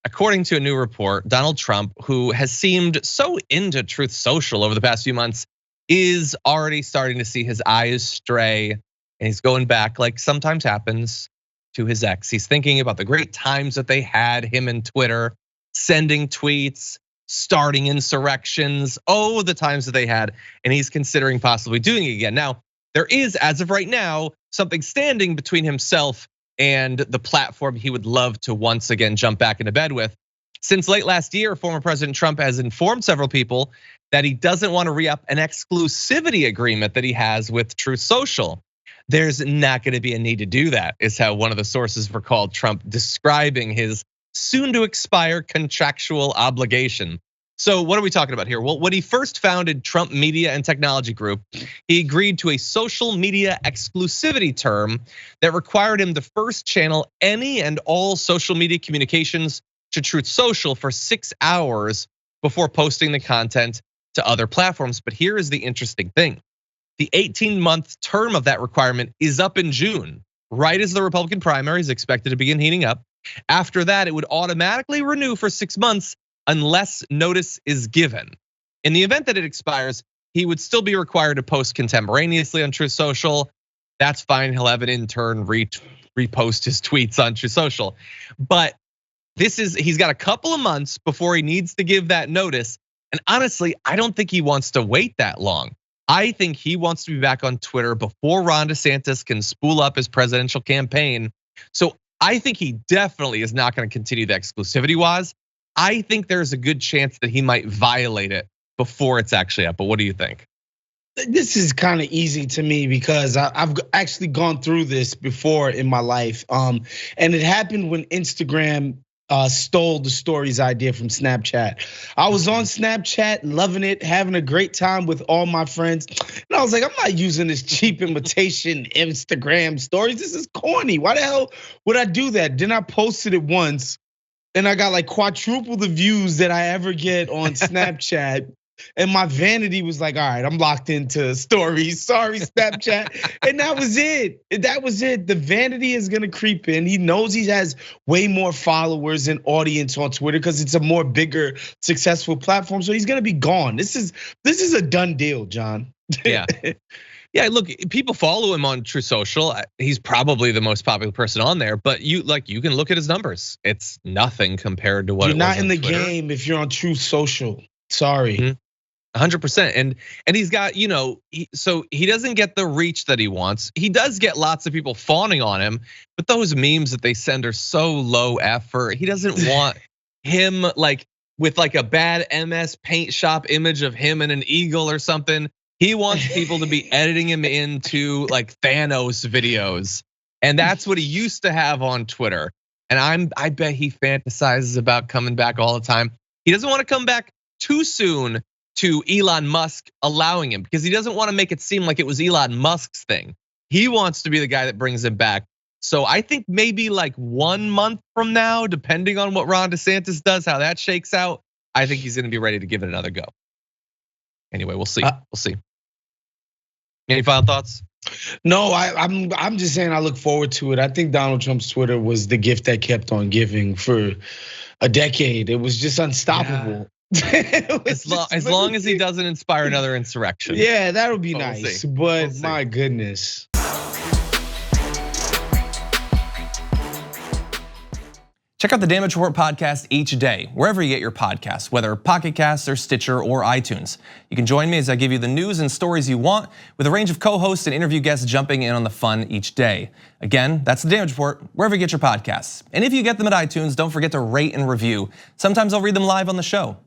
According to a new report, Donald Trump, who has seemed so into Truth Social over the past few months, is already starting to see his eyes stray, and he's going back, like sometimes happens, to his ex. He's thinking about the great times that they had, him and Twitter, sending tweets, starting insurrections, the times that they had, and he's considering possibly doing it again. Now, there is, as of right now, something standing between himself and the platform he would love to once again jump back into bed with. Since late last year, former President Trump has informed several people that he doesn't want to re-up an exclusivity agreement that he has with Truth Social. There's not going to be a need to do that, is how one of the sources recalled Trump describing his soon to expire contractual obligation. So what are we talking about here? Well, when he first founded Trump Media and Technology Group, he agreed to a social media exclusivity term that required him to first channel any and all social media communications to Truth Social for 6 hours before posting the content to other platforms. But here is the interesting thing. The 18-month term of that requirement is up in June, right as the Republican primary is expected to begin heating up. After that, it would automatically renew for 6 months unless notice is given. In the event that it expires, he would still be required to post contemporaneously on Truth Social. That's fine, he'll have an intern repost his tweets on Truth Social. But he's got a couple of months before he needs to give that notice. And honestly, I don't think he wants to wait that long. I think he wants to be back on Twitter before Ron DeSantis can spool up his presidential campaign. So I think he definitely is not going to continue the exclusivity wise. I think there's a good chance that he might violate it before it's actually up. But what do you think? This is kind of easy to me because I've actually gone through this before in my life. And it happened when Instagram stole the stories idea from Snapchat. I was on Snapchat, loving it, having a great time with all my friends. And I was like, I'm not using this cheap imitation Instagram stories. This is corny. Why the hell would I do that? Then I posted it once and I got like quadruple the views that I ever get on Snapchat. And my vanity was like, all right, I'm locked into stories. Sorry, Snapchat. And that was it. That was it. The vanity is gonna creep in. He knows he has way more followers and audience on Twitter because it's a more bigger, successful platform. So he's gonna be gone. This is a done deal, John. Yeah. Yeah, look, people follow him on Truth Social. He's probably the most popular person on there, but you can look at his numbers. It's nothing compared to what you're it was not in the Twitter. game if you're on Truth Social. Sorry. 100%, and he's got, so he doesn't get the reach that he wants. He does get lots of people fawning on him, but those memes that they send are so low effort. He doesn't want him like with like a bad MS Paint shop image of him and an eagle or something. He wants people to be editing him into like Thanos videos, and that's what he used to have on Twitter. And I bet he fantasizes about coming back all the time. He doesn't want to come back too soon to Elon Musk allowing him because he doesn't want to make it seem like it was Elon Musk's thing. He wants to be the guy that brings him back. So I think maybe like 1 month from now, depending on what Ron DeSantis does, how that shakes out, I think he's gonna be ready to give it another go. Anyway, we'll see. We'll see. Any final thoughts? No, I'm just saying I look forward to it. I think Donald Trump's Twitter was the gift that kept on giving for a decade. It was just unstoppable. Yeah. As long as he doesn't inspire another insurrection. Yeah, that'll be nice. But my goodness. Check out the Damage Report podcast each day, wherever you get your podcasts, whether Pocket Casts or Stitcher or iTunes. You can join me as I give you the news and stories you want, with a range of co-hosts and interview guests jumping in on the fun each day. Again, that's the Damage Report, wherever you get your podcasts. And if you get them at iTunes, don't forget to rate and review. Sometimes I'll read them live on the show.